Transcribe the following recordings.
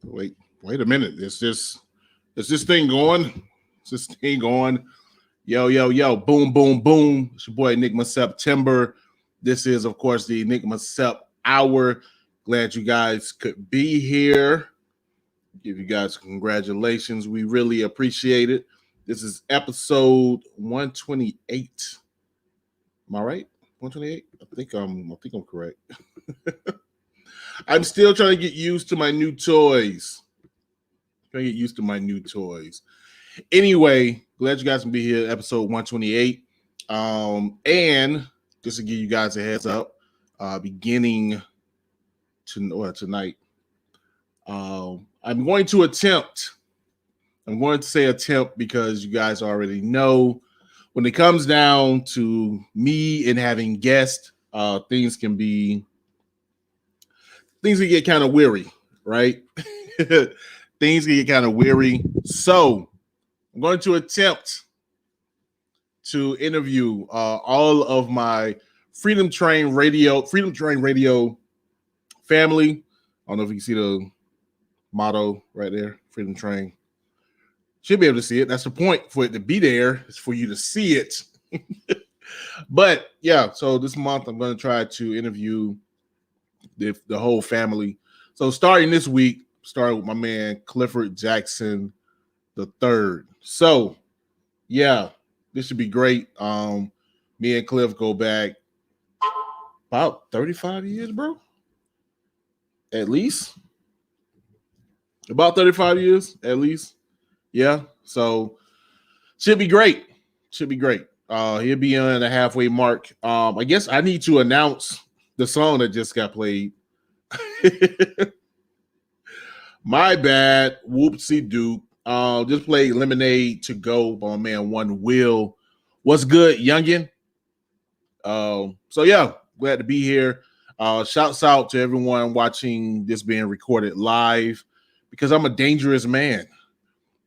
Wait a minute. Is this thing going? Is this thing going? Yo, boom, boom, boom. It's your boy Enigma September. This is, of course, the Enigma Sep Hour. Glad you guys could be here. Give you guys congratulations. We really appreciate it. This is episode 128. Am I right? 128? I think I'm correct. I'm still trying to get used to my new toys. Anyway, glad you guys can be here, episode 128. And just to give you guys a heads up, beginning tonight, I'm going to say attempt because you guys already know when it comes down to me and having guests, things can get kind of weary, right? Things can get kind of weary. So I'm going to attempt to interview all of my Freedom Train Radio family. I don't know if you can see the motto right there, Freedom Train. Should be able to see it. That's the point for it to be there, is for you to see it. But yeah, so this month I'm going to try to interview the whole family. So starting this week, started with my man Clifford Jackson III. So yeah, this should be great. Me and Cliff go back about 35 years, bro. At least. About 35 years, at least. Yeah. So should be great. He'll be on the halfway mark. I guess I need to announce the song that just got played. My bad. Whoopsie doop. Just played Lemonade to Go by my man One Will. What's good, youngin? So yeah, glad to be here. Shouts out to everyone watching this being recorded live, because I'm a dangerous man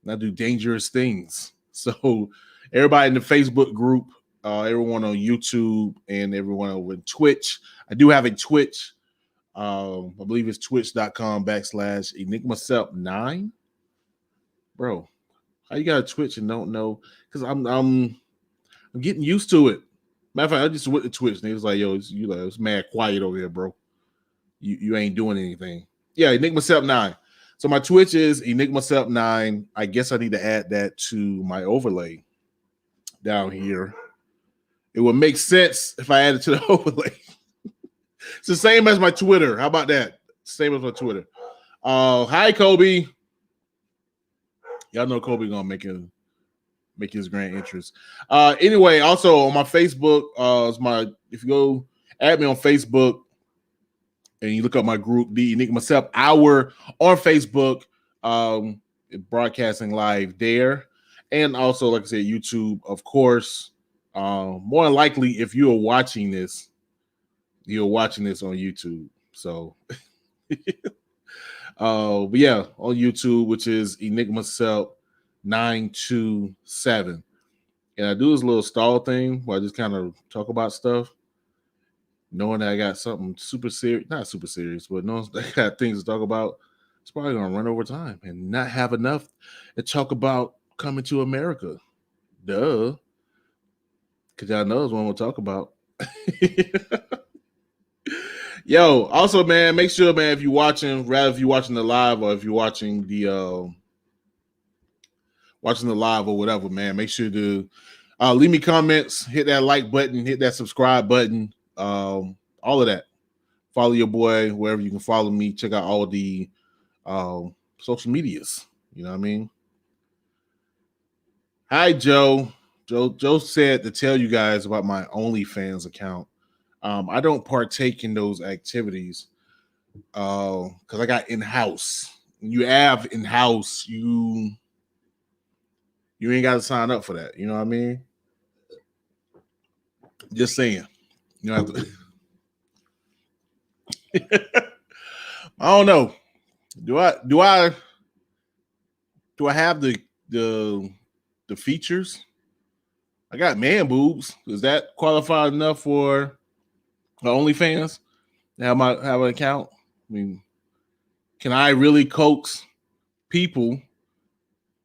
and I do dangerous things. So everybody in the Facebook group, everyone on YouTube, and everyone over in Twitch. I do have a Twitch. I believe it's twitch.com/EnigmaSep9. Bro, how you got a Twitch and don't know? Because I'm getting used to it. Matter of fact, I just went to Twitch and he was like, "Yo, it's mad quiet over here, bro. You ain't doing anything." Yeah, EnigmaSep9. So my Twitch is EnigmaSep9. I guess I need to add that to my overlay down here. It would make sense if I added to the overlay. It's the same as my Twitter. How about that? Same as my Twitter. Hi, Kobe. Y'all know Kobe gonna make his grand entrance. Anyway, also on my Facebook, if you go add me on Facebook and you look up my group, the Enigma Sep Hour on Facebook, broadcasting live there, and also, like I said, YouTube, of course. More than likely, if you are watching this, you're watching this on YouTube. So, but yeah, on YouTube, which is Enigma Sep 927. And I do this little stall thing where I just kind of talk about stuff, knowing that I got something super serious, not super serious, but knowing that I got things to talk about. It's probably going to run over time and not have enough to talk about coming to America. Duh. Because y'all know what we'll talk about. Yo, also, man, make sure, man, if you're watching the live or if you're watching the live or whatever, man, make sure to leave me comments, hit that like button, hit that subscribe button, all of that. Follow your boy wherever you can follow me. Check out all the social medias. You know what I mean? Hi, Joe. Joe said to tell you guys about my OnlyFans account. I don't partake in those activities because I got in-house. You have in-house, you ain't got to sign up for that. You know what I mean? Just saying. You know, I don't know. Do I have the features? I got man boobs. Is that qualified enough for OnlyFans? Have an account? I mean, can I really coax people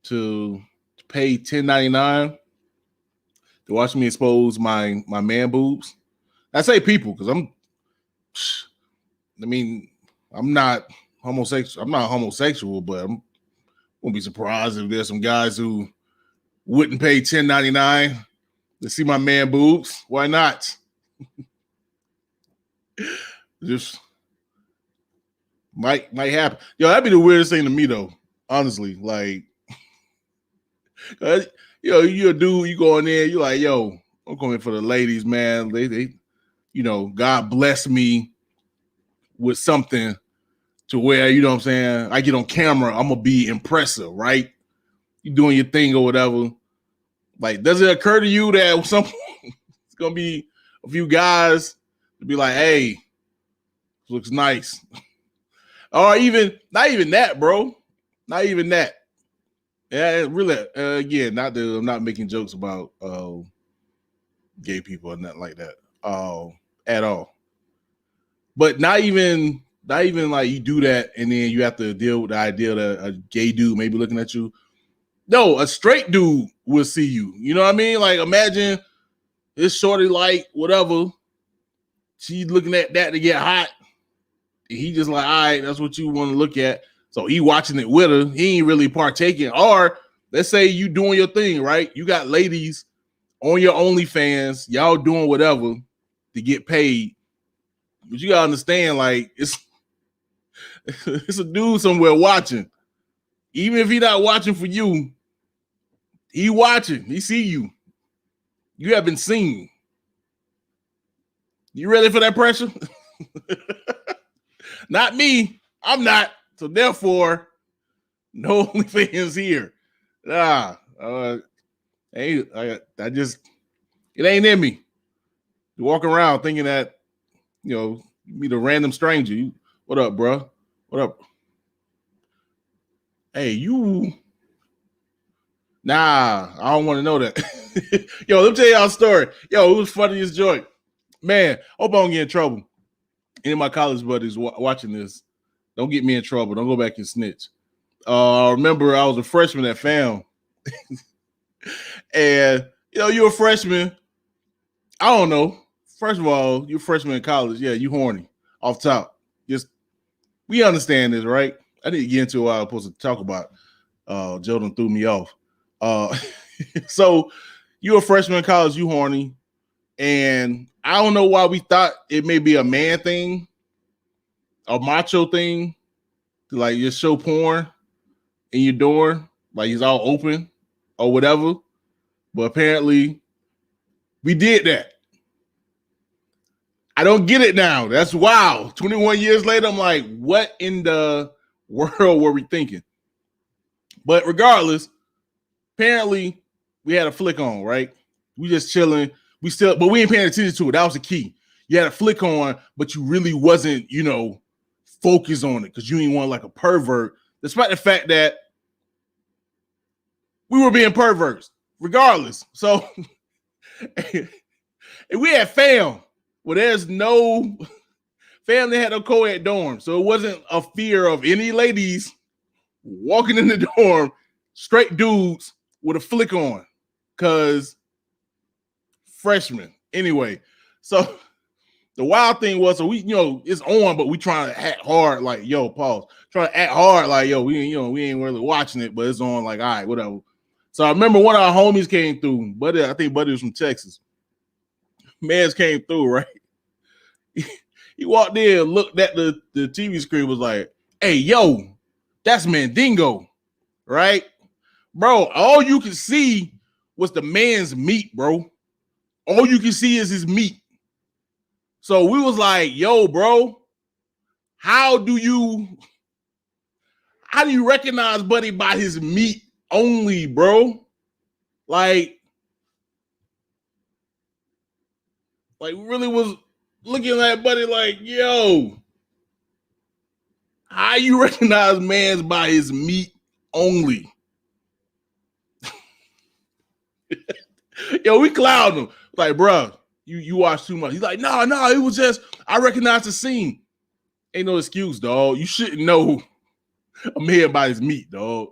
to pay $10.99 to watch me expose my man boobs. I say people because I'm not homosexual. I'm not homosexual, but I won't be surprised if there's some guys who wouldn't pay $10.99 to see my man boobs. Why not? Just might happen. Yo, that'd be the weirdest thing to me though. Honestly, like, you're a dude. You go in there. You like, yo, I'm coming for the ladies, man. They, God bless me with something to where, you know what I'm saying, I get on camera, I'm gonna be impressive, right? You doing your thing or whatever. Like, does it occur to you that it's gonna be a few guys to be like, hey, looks nice? Or even not even that, bro. Not even that. Yeah, really. Again, not that I'm not making jokes about gay people or nothing like that at all. But not even like you do that and then you have to deal with the idea that a gay dude may be looking at you. No, a straight dude will see you. You know what I mean? Like, imagine this shorty, like, whatever. She's looking at that to get hot. He just like, all right, that's what you want to look at. So he watching it with her. He ain't really partaking. Or let's say you doing your thing, right? You got ladies on your OnlyFans. Y'all doing whatever to get paid. But you gotta understand, like, it's a dude somewhere watching. Even if he not watching for you, he watching. He see you. You have been seen. You ready for that pressure? Not me. I'm not. So therefore, no OnlyFans here. It ain't in me. You walk around thinking that, you meet a random stranger. What up, bro? What up? Hey, you. Nah, I don't want to know that. Yo, let me tell y'all a story. Yo, it was funniest joint. Man, hope I don't get in trouble. Any of my college buddies watching this, don't get me in trouble. Don't go back and snitch. I remember I was a freshman at FAM. And, you're a freshman. I don't know. First of all, you're a freshman in college. Yeah, you horny. Off top. We understand this, right? I didn't get into what I was supposed to talk about. Jordan threw me off. So you're a freshman in college, you horny. And I don't know why we thought it may be a man thing, a macho thing, to like just show porn in your door, like he's all open or whatever. But apparently we did that. I don't get it now. That's wild. 21 years later, I'm like, what in the world were we thinking? But regardless, apparently we had a flick on, right? We just chilling. But we ain't paying attention to it. That was the key. You had a flick on, but you really wasn't, focused on it because you didn't want like a pervert, despite the fact that we were being perverts, regardless. So and we had FAM. Well, there's no family, had no co-ed dorm. So it wasn't a fear of any ladies walking in the dorm, straight dudes with a flick on. Because freshmen. Anyway, so the wild thing was, so we, it's on, but we trying to act hard, like, yo, pause. Trying to act hard, like, yo, we ain't really watching it, but it's on, like, all right, whatever. So I remember one of our homies came through. Buddy, I think Buddy was from Texas. Mans came through, right? He walked in, looked at the TV screen, was like, hey, yo, that's Mandingo, right? Bro, all you can see was the man's meat, bro. All you can see is his meat. So we was like, yo, bro, how do you recognize Buddy by his meat only, bro? Like really was looking at Buddy like, yo, how you recognize man's by his meat only? Yo, we clouded him. Like, bro, you watch too much. He's like, no, it was just, I recognize the scene. Ain't no excuse, dog. You shouldn't know I'm here by his meat, dog.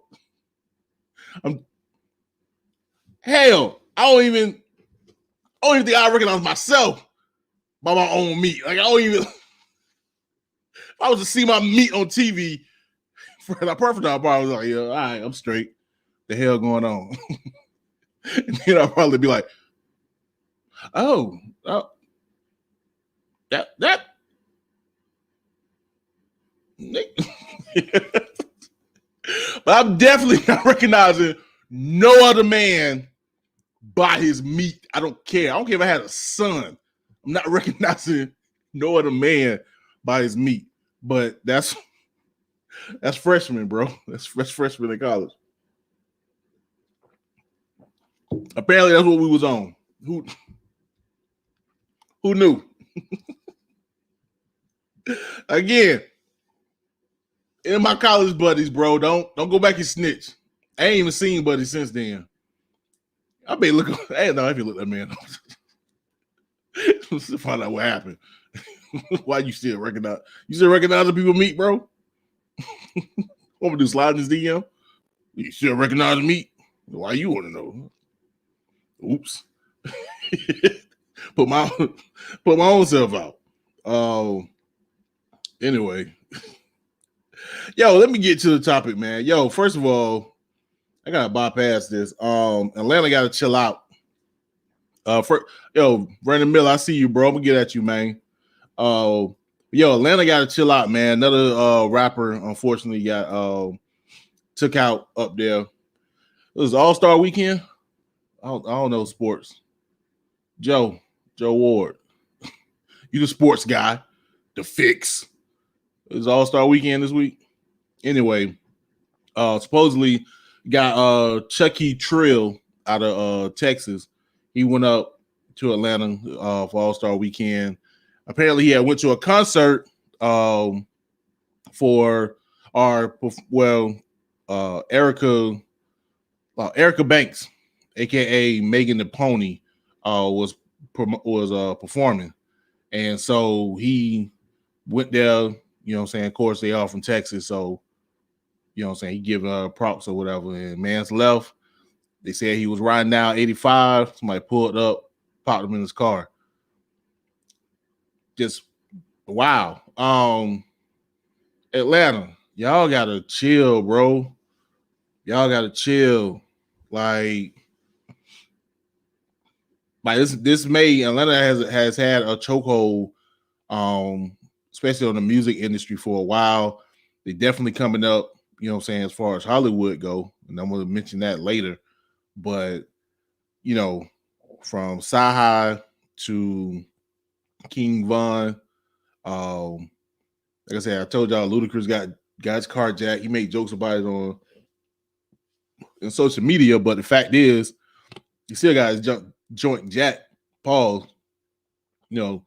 Hell, I don't even think I recognize myself by my own meat. Like I don't even. If I was to see my meat on TV for the perfect time, I was like, yeah, all right, I'm straight. The hell going on? And then I'll probably be like, oh, that. But I'm definitely not recognizing no other man by his meat. I don't care. I don't care if I had a son. I'm not recognizing no other man by his meat. But that's freshman, bro. That's freshman in college. Apparently, that's what we was on. Who knew? Again, in my college buddies, bro, don't go back and snitch. I ain't even seen Buddy since then. I may look. I ain't know if you look that man. Let's find out what happened. Why you still recognize? You still recognize the people meet, bro? What we do? Slide in his DM? You still recognize me? Why you want to know? Oops. put my own self out. Anyway. Yo, let me get to the topic, man. Yo, first of all, I gotta bypass this. Atlanta gotta chill out. Brandon Miller, I see you, bro. I'm gonna get at you, man. Atlanta gotta chill out, man. Another rapper, unfortunately, got took out up there. It was All-Star weekend. I don't know sports. Joe Ward, you the sports guy, the fix. It was All-Star weekend this week. Anyway, supposedly got Chucky Trill out of Texas. He went up to Atlanta for All-Star weekend. Apparently, he had went to a concert for Erica Banks, aka Megan the Pony, was performing, and so he went there. You know what I'm saying? Of course, they are from Texas, so you know what I'm saying. He giving her props or whatever. And man's left. They said he was riding down 85. Somebody pulled up, popped him in his car. Just wow. Atlanta, y'all gotta chill, bro. Y'all gotta chill. Like this May, Atlanta has had a chokehold, especially on the music industry for a while. They definitely coming up, you know what I'm saying, as far as Hollywood go, and I'm gonna mention that later. But you know, from Sci-Hi to King Von, like I said, I told y'all Ludacris got his carjacked. He made jokes about it on social media, but the fact is, he still got his joint jack, Paul, you know,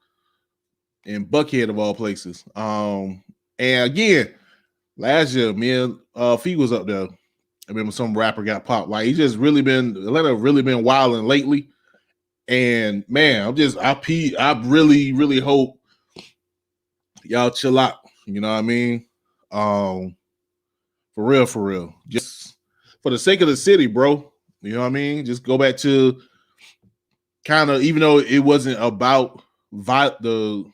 in Buckhead of all places. And again, last year, me and Fee was up there. I remember some rapper got popped. Like he's just Atlanta really been wilding lately. And man, I really, really hope y'all chill out. You know what I mean? For real. Just for the sake of the city, bro. You know what I mean? Just go back to kind of, even though it wasn't about the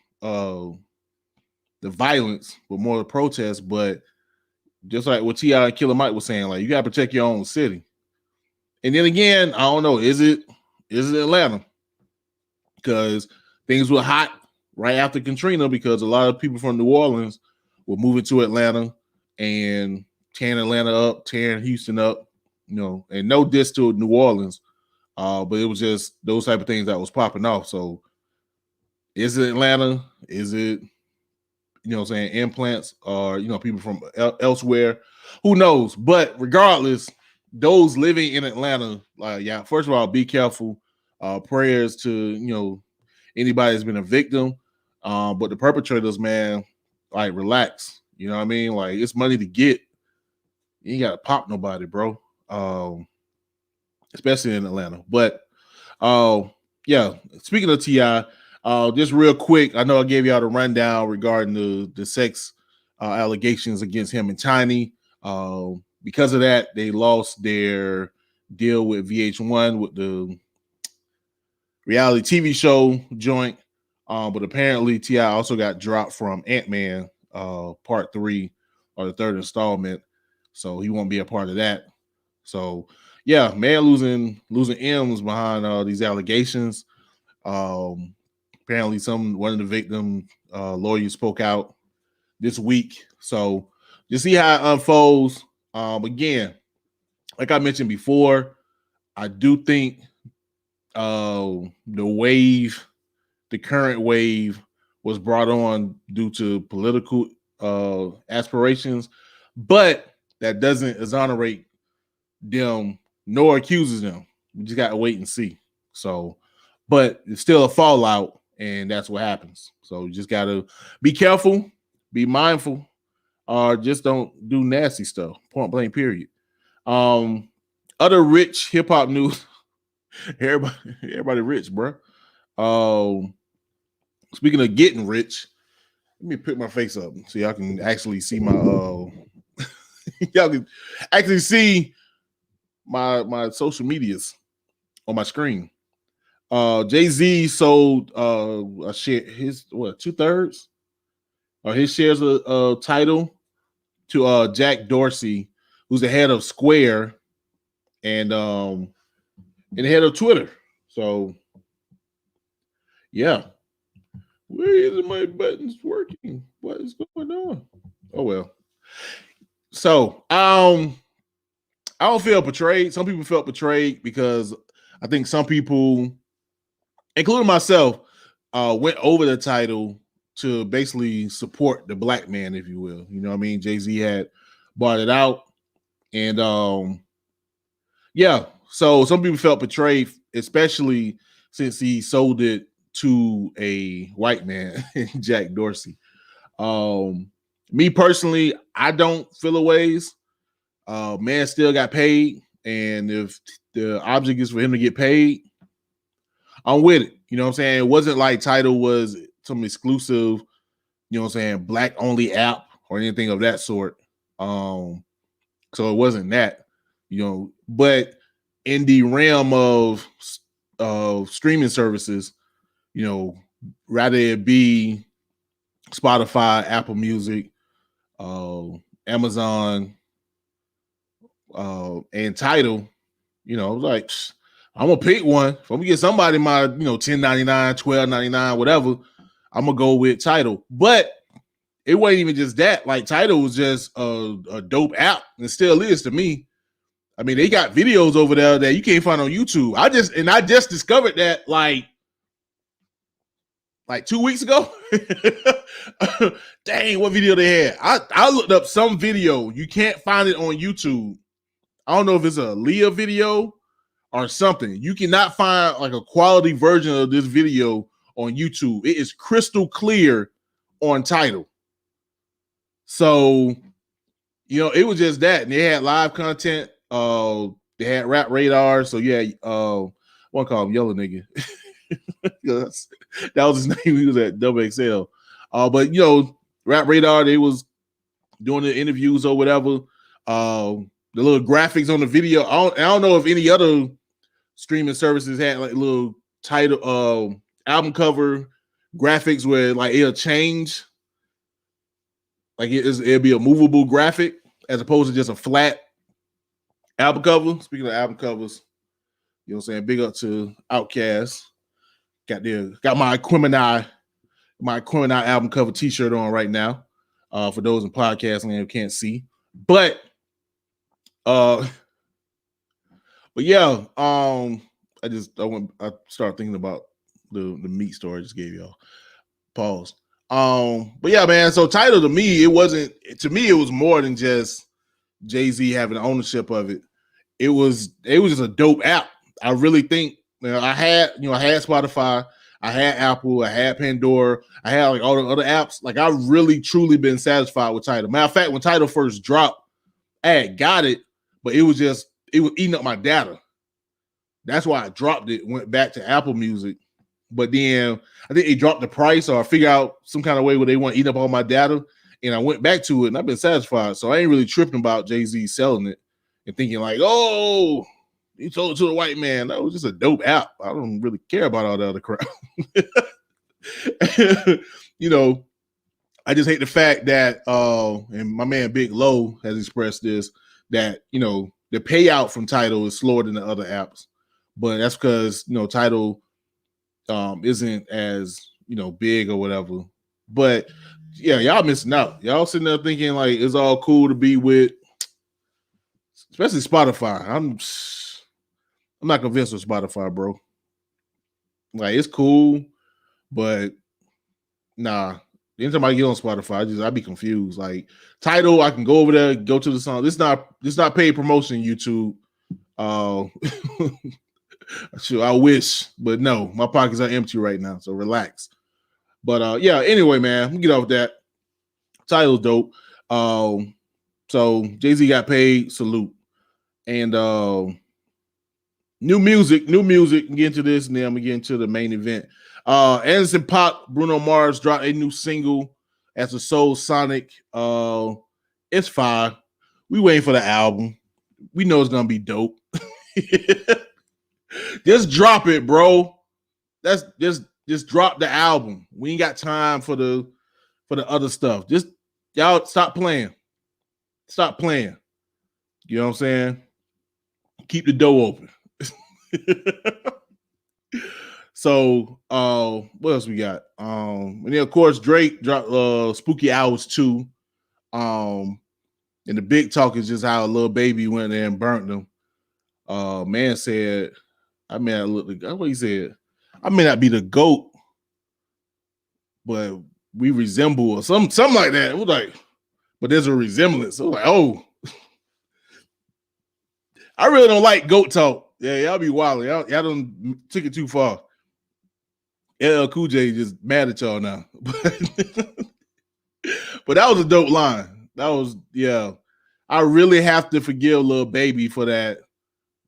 violence, but more the protest, but just like what T.I. and Killer Mike was saying, like you gotta protect your own city. And then again, I don't know, is it Atlanta? Because things were hot right after Katrina, because a lot of people from New Orleans were moving to Atlanta and tearing Atlanta up, tearing Houston up, you know, and no diss to New Orleans, but it was just those type of things that was popping off. So is it Atlanta? Is it, you know what I'm saying, implants, or, you know, people from elsewhere? Who knows? But regardless, those living in Atlanta, first of all, be careful. Prayers to, you know, anybody that's been a victim. But the perpetrators, man, like relax. You know what I mean? Like it's money to get. You ain't got to pop nobody, bro. Especially in Atlanta. But yeah, speaking of T.I., just real quick, I know I gave y'all the rundown regarding the sex allegations against him and Tiny. Because of that, they lost their deal with VH1 with the reality TV show joint. But apparently T.I. also got dropped from Ant-Man Part 3 or the third installment. So he won't be a part of that. So yeah, man losing M's behind these allegations. Apparently one of the victim lawyers spoke out this week. So just see how it unfolds. Again, like I mentioned before, I do think the current wave was brought on due to political aspirations, but that doesn't exonerate them nor accuses them. We just got to wait and see. So, but it's still a fallout, and that's what happens. So you just got to be careful, be mindful, or just don't do nasty stuff. Point blank, period. Other rich hip hop news. everybody rich, bro. Speaking of getting rich, let me put my face up so y'all can actually see my y'all can actually see my social medias on my screen. Jay-Z sold a share, his 2/3 or his shares of Tidal to Jack Dorsey, who's the head of Square and the head of Twitter. So yeah. Where isn't my buttons working? What is going on? Oh well. So I don't feel betrayed. Some people felt betrayed because I think some people, including myself, went over the title to basically support the black man, if you will. You know what I mean? Jay-Z had bought it out. And yeah, so some people felt betrayed, especially since he sold it to a white man, Jack Dorsey. Me personally, I don't feel a ways. Man still got paid, and if the object is for him to get paid, I'm with it. You know what I'm saying? It wasn't like Tidal was some exclusive, you know what I'm saying, black only app or anything of that sort. So it wasn't that, you know, but in the realm of streaming services, you know, rather it be Spotify, Apple Music, Amazon, and Tidal, you know, like I'm gonna pick one. If I'm gonna get somebody my, you know, $10.99, $12.99, whatever, I'm gonna go with Tidal. But it wasn't even just that. Like Tidal was just a dope app, and still is to me. I mean, they got videos over there that you can't find on YouTube. I just discovered that like 2 weeks ago. Dang, what video they had. I looked up some video. You can't find it on YouTube. I don't know if it's a Leah video or something. You cannot find like a quality version of this video on YouTube. It is crystal clear on Tidal. So, you know, it was just that. And they had live content. They had Rap Radar. So yeah, one call him Yellow Nigga. That was his name. He was at WXL. But you know, Rap Radar, they was doing the interviews or whatever. The little graphics on the video. I don't know if any other streaming services had like little title album cover graphics where like it'll change. Like it'll be a movable graphic as opposed to just a flat album cover. Speaking of album covers, you know what I'm saying? Big up to Outkast. Got my Aquemini album cover t-shirt on right now. For those in podcasting who can't see. But yeah, I started thinking about the meat story I just gave y'all. Pause. But yeah, man. So Tidal to me, it was more than just Jay-Z having ownership of it. It was just a dope app. I really think, you know, I had Spotify, I had Apple, I had Pandora, I had like all the other apps. Like I really truly been satisfied with Tidal. Matter of fact, when Tidal first dropped, I had got it, but it was eating up my data. That's why I dropped it, went back to Apple Music. But then I think they dropped the price or figure out some kind of way where they want to eat up all my data. And I went back to it and I've been satisfied. So I ain't really tripping about Jay-Z selling it and thinking like, oh, he sold it to the white man. That was just a dope app. I don't really care about all the other crap. I just hate the fact that and my man Big Low has expressed this, that the payout from Tidal is slower than the other apps. But that's because Tidal isn't as big or whatever. But yeah, y'all missing out. Y'all sitting there thinking like it's all cool to be with, especially Spotify. I'm not convinced with Spotify, bro. Like it's cool, but nah. Anytime I get on Spotify, I be confused. Like Tidal, I can go over there, go to the song. This not paid promotion, YouTube. Sure, I wish, but no, my pockets are empty right now, so relax. But yeah, anyway, man, we get off that. Tidal's dope. So Jay-Z got paid, salute. And new music, get into this, and then I'm gonna get into the main event. Anderson .Paak, Bruno Mars dropped a new single as a Soul Sonic. It's fine. We waiting for the album. We know it's gonna be dope. Just drop it, bro. That's just drop the album. We ain't got time for the other stuff. Just y'all stop playing. Stop playing. You know what I'm saying? Keep the door open. So what else we got? And then of course Drake dropped Spooky Hours 2. And the big talk is just how Lil Baby went there and burnt them. Man said, what he said, I may not be the GOAT, but we resemble or something like that. It was like, but there's a resemblance. So like, oh, I really don't like GOAT talk. Yeah, y'all be wilding. Y'all done took it too far. LL Cool J just mad at y'all now. But that was a dope line. That was, yeah. I really have to forgive Lil Baby for that.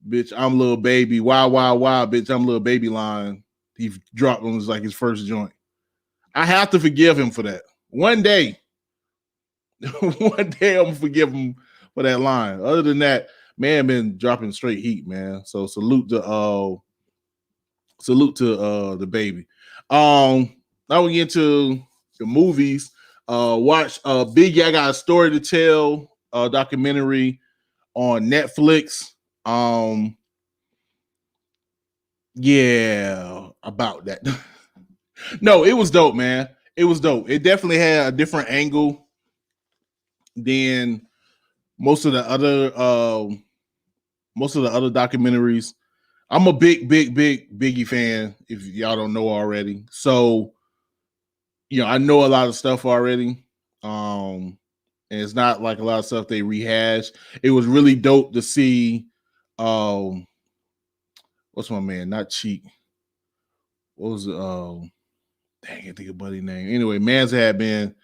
Bitch, I'm Lil Baby. Wow, bitch, I'm Lil Baby line. He dropped on his first joint. I have to forgive him for that. One day. One day I'm gonna forgive him for that line. Other than that, man been dropping straight heat, man. So salute to the Baby. Now we get into the movies. Watch Biggie, I Got a Story to Tell documentary on Netflix. Yeah, about that. No, it was dope, man. It was dope. It definitely had a different angle than most of the other documentaries. I'm a big Biggie fan, if y'all don't know already. So, I know a lot of stuff already. And it's not like a lot of stuff they rehash. It was really dope to see what's my man? Not Cheek. What was it? Dang, I can't think of buddy's name. Anyway, Manza had been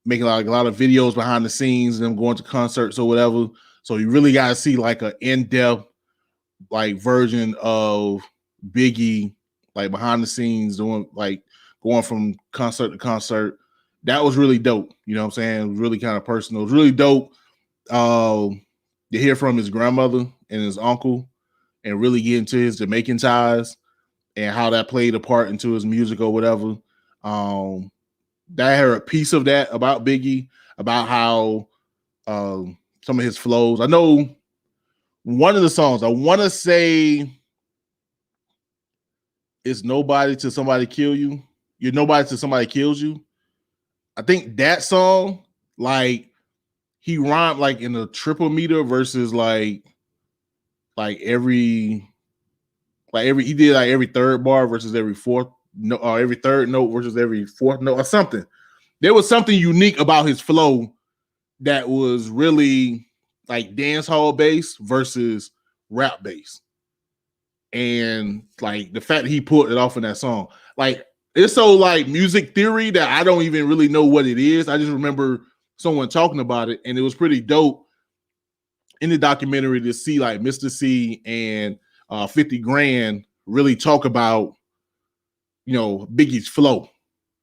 making like a lot of videos behind the scenes, them going to concerts or whatever. So you really got to see like an in-depth like version of Biggie, like behind the scenes, doing like going from concert to concert. That was really dope. You know what I'm saying? It was really kind of personal. It was really dope to hear from his grandmother and his uncle and really get into his Jamaican ties and how that played a part into his music or whatever. I heard a piece of that about Biggie, about how some of his flows. I know one of the songs, I want to say it's Nobody Till Somebody Kill You. You're Nobody Till Somebody Kills You. I think that song, like he rhymed like in a triple meter versus like every he did like every third bar versus every fourth no, or every third note versus every fourth note or something. There was something unique about his flow that was really like dance hall bass versus rap bass. And like the fact that he pulled it off in that song, like it's so like music theory that I don't even really know what it is. I just remember someone talking about it, and it was pretty dope in the documentary to see like Mr. C and 50 Grand really talk about, Biggie's flow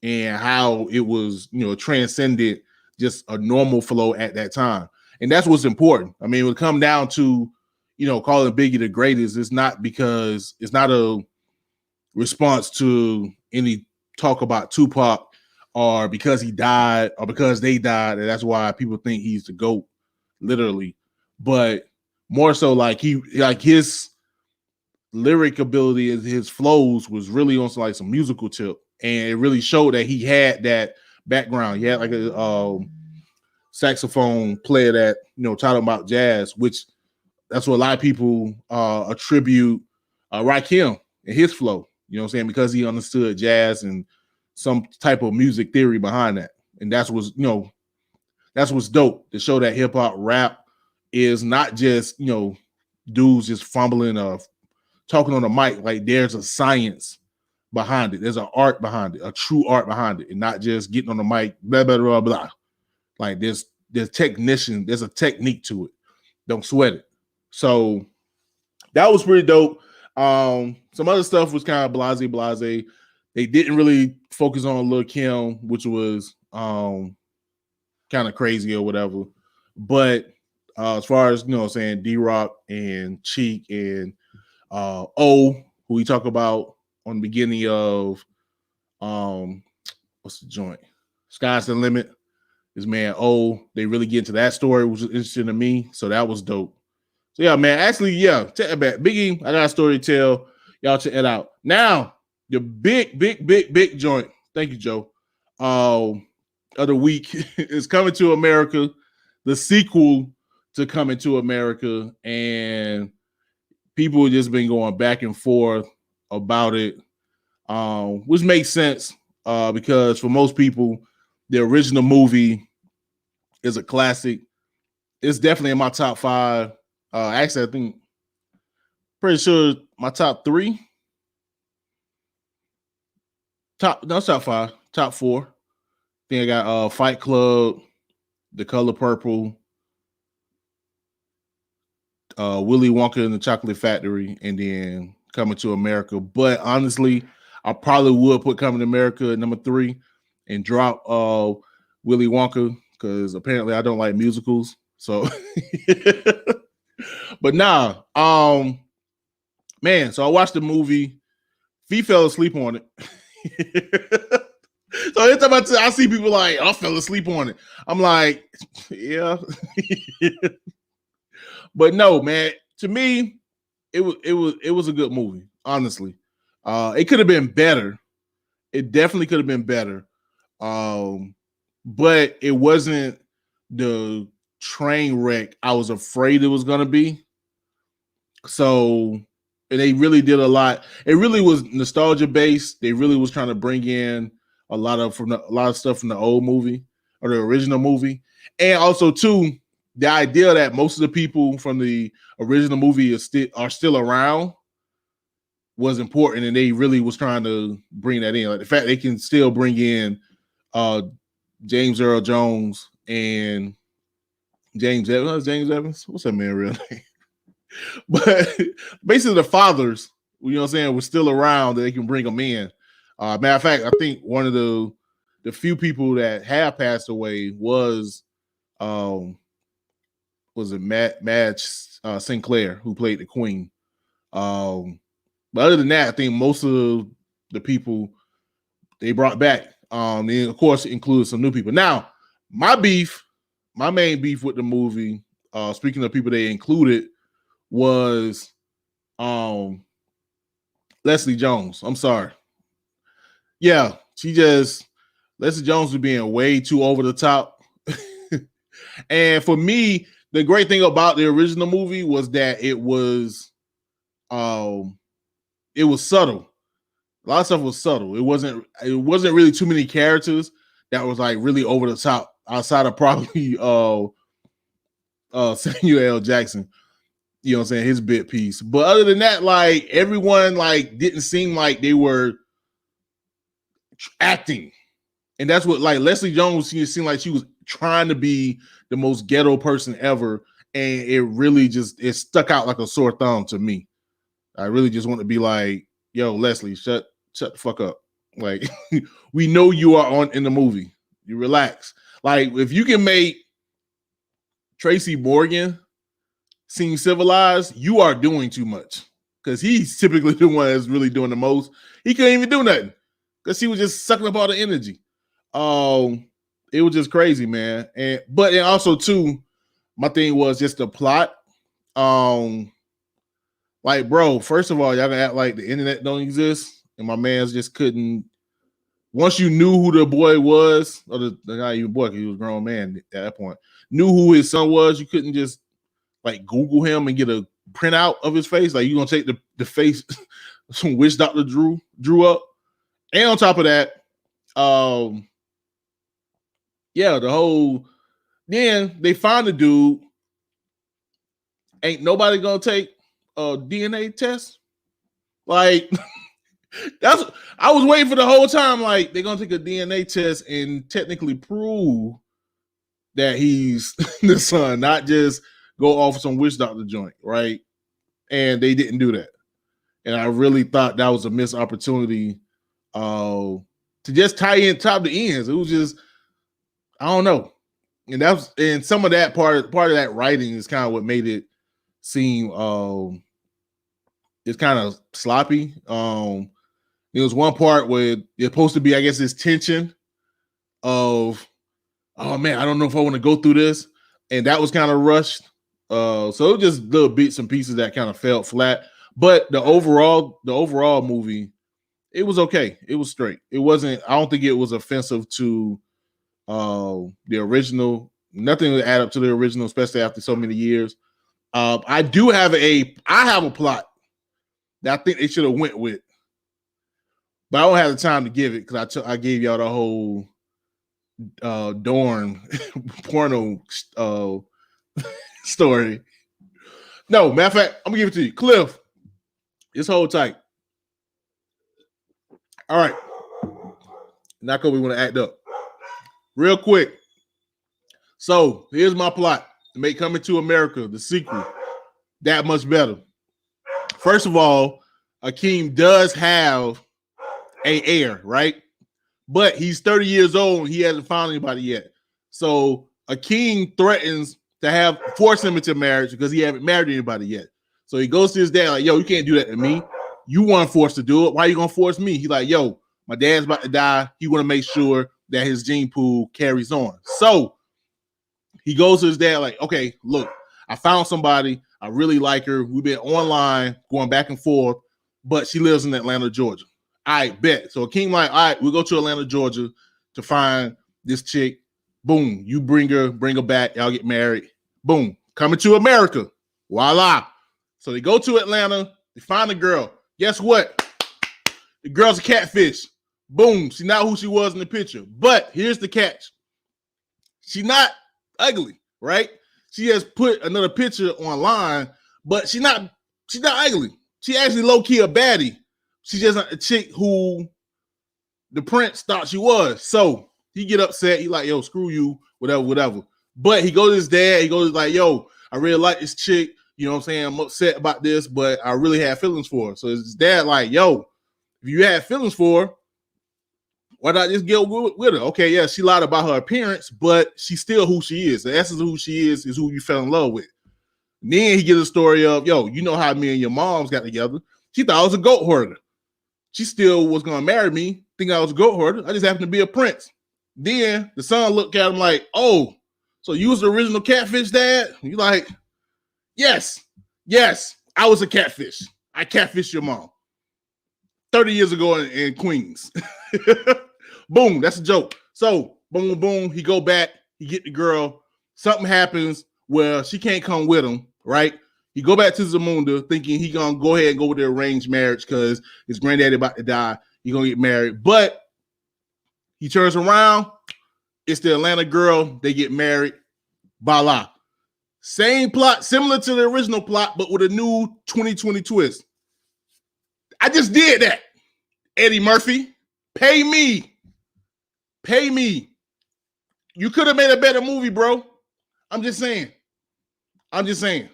and how it was, transcended just a normal flow at that time. And that's what's important. I mean, it would come down to, calling Biggie the greatest. It's not a response to any talk about Tupac or because he died or because they died. And that's why people think he's the GOAT, literally. But more so like his lyric ability and his flows was really on some musical tip. And it really showed that he had that background. He had like a saxophone player that, talking about jazz, which that's what a lot of people attribute Rakim and his flow, because he understood jazz and some type of music theory behind that. And that's what's dope, to show that hip hop rap is not just, dudes just fumbling or talking on the mic. Like there's a science behind it. There's an art behind it, a true art behind it, and not just getting on the mic, blah, blah, blah, blah. Like there's technician, there's a technique to it. Don't sweat it. So that was pretty dope. Some other stuff was kind of blase. They didn't really focus on Lil' Kim, which was kind of crazy or whatever. But as far as saying D-Rock and Cheek and O, who we talk about on the beginning of what's the joint? Sky's the Limit. This man O, they really get into that story, which was interesting to me. So that was dope. So yeah, man. Actually, yeah, take it back. Biggie, I got a story to tell. Y'all check it out. Now, the big joint. Thank you, Joe. Of the week is Coming to America, the sequel to Coming to America, and people have just been going back and forth about it, which makes sense because for most people, the original movie is a classic. It's definitely in my top 5. Actually, I think pretty sure my top 3. Top 5, top 4. I think I got Fight Club, The Color Purple, Willy Wonka and the Chocolate Factory, and then Coming to America. But honestly, I probably would put Coming to America at number 3 and drop Willy Wonka because apparently I don't like musicals. So, but nah, man. So I watched the movie. Fee fell asleep on it. So every time I see people like, I fell asleep on it, I'm like, yeah. But no, man. To me, it was a good movie. Honestly, it could have been better. It definitely could have been better. But it wasn't the train wreck I was afraid it was gonna be. So they really did a lot. It really was nostalgia based. They really was trying to bring in a lot of stuff from the old movie or the original movie, and also too the idea that most of the people from the original movie are still around was important, and they really was trying to bring that in. Like the fact they can still bring in James Earl Jones and James Evans. What's that man real name? But basically the fathers, were still around that they can bring them in. Matter of fact, I think one of the few people that have passed away was it Madge Sinclair, who played the Queen. But other than that, I think most of the people they brought back. And of course, it includes some new people. Now, my main beef with the movie, speaking of people they included, was Leslie Jones. I'm sorry. Yeah, Leslie Jones was being way too over the top. And for me, the great thing about the original movie was that it was subtle. A lot of stuff was subtle. It wasn't really too many characters that was like really over the top outside of probably Samuel L. Jackson. You know what I'm saying? His bit piece. But other than that, like everyone like didn't seem like they were acting. And that's what like Leslie Jones seemed like she was trying to be the most ghetto person ever. And it really it stuck out like a sore thumb to me. I really just want to be like, yo, Leslie, shut the fuck up. Like, we know you are in the movie. You relax. Like, if you can make Tracy Morgan seem civilized, you are doing too much. Because he's typically the one that's really doing the most. He couldn't even do nothing. Because he was just sucking up all the energy. It was just crazy, man. And also too, my thing was just the plot. Like, bro, first of all, y'all gonna act like the internet don't exist, and my man's just couldn't. Once you knew who the boy was, or the not even boy, because he was a grown man at that point, knew who his son was, you couldn't just like Google him and get a printout of his face. Like, you gonna take the face some witch doctor drew up, and on top of that, yeah, the whole. Then they find the dude. Ain't nobody gonna take a DNA test. Like, I was waiting for the whole time. Like, they're gonna take a DNA test and technically prove that he's the son, not just go off some witch doctor joint, right? And they didn't do that. And I really thought that was a missed opportunity to just tie in top to ends. It was just, I don't know. And some of that part of that writing is kind of what made it seem it's kind of sloppy. There was one part where it's supposed to be, I guess, this tension of, oh man, I don't know if I want to go through this, and that was kind of rushed. So it was just little bits and pieces that kind of felt flat. But the overall movie, it was okay. It was straight. It wasn't. I don't think it was offensive to the original. Nothing to add up to the original, especially after so many years. I have a plot that I think they should have went with, but I don't have the time to give it because I gave y'all the whole Dorn porno story. No, matter of fact, I'm gonna give it to you, Cliff. Just hold tight. All right, now we want to act up real quick. So here's my plot to make Coming to America, the sequel, that much better. First of all, Akeem does have an heir, right? But he's 30 years old and he hasn't found anybody yet. So Akeem threatens to force him into marriage because he hasn't married anybody yet. So he goes to his dad like, yo, you can't do that to me. You weren't forced to do it. Why are you going to force me? He's like, yo, my dad's about to die. He want to make sure that his gene pool carries on. So he goes to his dad like, okay, look, I found somebody. I really like her. We've been online going back and forth, but she lives in Atlanta, Georgia. I bet. So Akeem like, all right, we'll go to Atlanta, Georgia to find this chick. Boom. You bring her back. Y'all get married. Boom. Coming to America. Voila. So they go to Atlanta. They find a girl. Guess what? The girl's a catfish. Boom. She's not who she was in the picture. But here's the catch. She's not ugly, right? She has put another picture online, but she's not ugly. She actually low-key a baddie. She's just a chick who the prince thought she was. So he get upset. He like, yo, screw you, whatever. But he goes to his dad. He goes like, yo, I really like this chick. You know what I'm saying? I'm upset about this, but I really have feelings for her. So his dad like, yo, if you have feelings for her, why not just get with her? Okay, yeah, she lied about her appearance, but she's still who she is. The essence of who she is who you fell in love with. And then he gets a story of, yo, you know how me and your moms got together. She thought I was a goat hoarder. She still was going to marry me, thinking I was a goat hoarder. I just happened to be a prince. Then the son looked at him like, oh, so you was the original catfish, dad? You like, yes, I was a catfish. I catfished your mom 30 years ago in Queens. Boom, that's a joke. So boom, he go back, he get the girl. Something happens where she can't come with him, right? He go back to Zamunda thinking he gonna go ahead and go with the arranged marriage because his granddaddy about to die. He gonna get married, but he turns around. It's the Atlanta girl. They get married. Voila. Same plot, similar to the original plot, but with a new 2020 twist. I just did that. Eddie Murphy, pay me. You could have made a better movie, bro. I'm just saying. It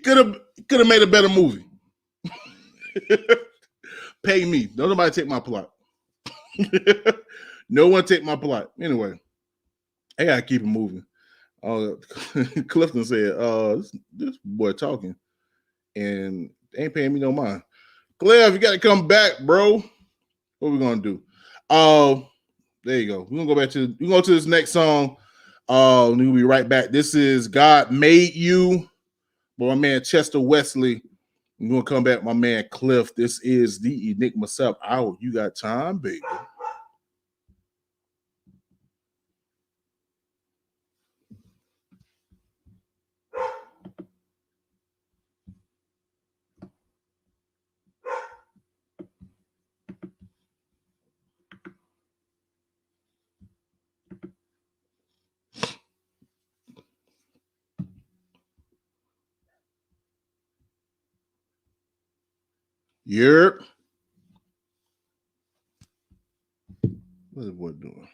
could have made a better movie. Pay me. Don't nobody take my plot. No one take my plot. Anyway, I gotta keep it moving. Clifton said, this boy talking and they ain't paying me no mind. Cliff, you gotta come back, bro. What we gonna do? There you go. We're gonna go back to this next song. We'll be right back. This is God Made You by my man Chester Wesley. We're gonna come back, my man Cliff. This is the Enigma Sub Hour. You got time, baby. Yep. What's the boy doing?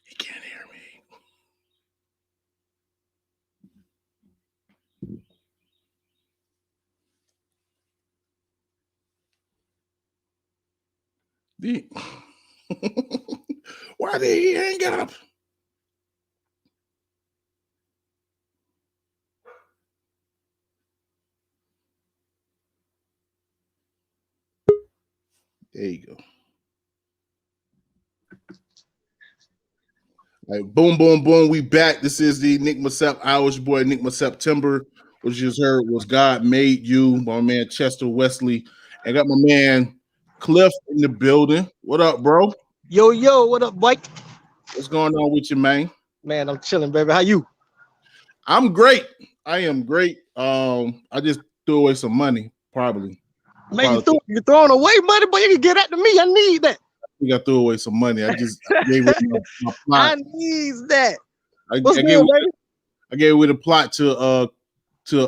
He can't hear me. Why did he hang up? There you go. Like boom, boom, boom. We back. This is the Enigma Sep Hour. Your boy Enigma September. What you just heard was God Made You by my man Chester Wesley. I got my man Cliff in the building. What up, bro? Yo, what up, Mike? What's going on with you, man? Man, I'm chilling, baby. How you? I'm great. I am great. I just threw away some money, probably. Man, you're throwing away money, but you can get that to me. I need that. I think I threw away some money. I just gave it my plot. I need that. I gave away the plot to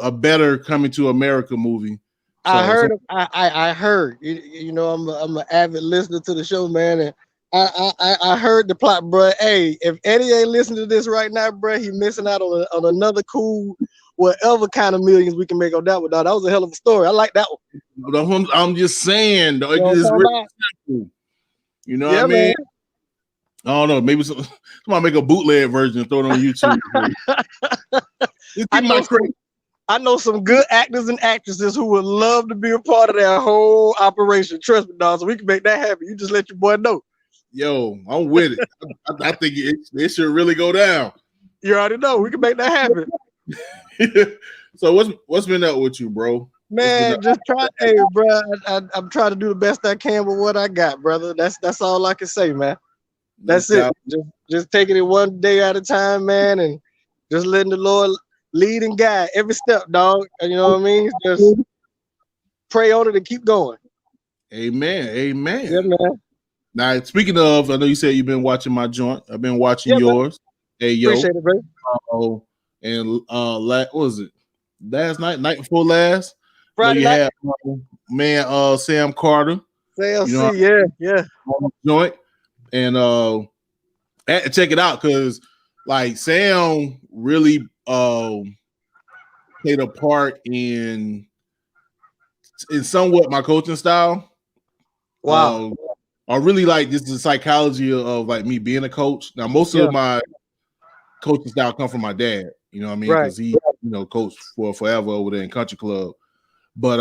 a better Coming to America movie. So, I heard. You know, I'm an avid listener to the show, man, and I heard the plot, bro. Hey, if Eddie ain't listening to this right now, bro, he missing out on another cool whatever kind of millions we can make on that one, dog. That was a hell of a story. I like that one. I'm just saying, though, it's really simple. You know what I mean? Man. I don't know. Maybe somebody make a bootleg version and throw it on YouTube. I know some good actors and actresses who would love to be a part of that whole operation. Trust me, dog. So we can make that happen. You just let your boy know. Yo, I'm with it. I think it should really go down. You already know. We can make that happen. So what's been up with you, bro? Man, just try. Hey, bro, I'm trying to do the best I can with what I got, brother. That's all I can say, man. That's it. Just taking it one day at a time, man, and just letting the Lord lead and guide every step, dog. You know what I mean? Just pray on it and keep going. Amen. Yeah, man. Now, speaking of, I know you said you've been watching my joint. I've been watching yours. Man. Hey, yo. Appreciate it, bro. And what was it? Last night before last? Friday night. You had Sam Carter. Sam yeah. Joint. And I had to check it out because like Sam really played a part in somewhat my coaching style. Wow. I really like this is the psychology of like me being a coach. Now, most of my coaching style come from my dad, you know what I mean? Because he, coached for forever over there in Country Club. But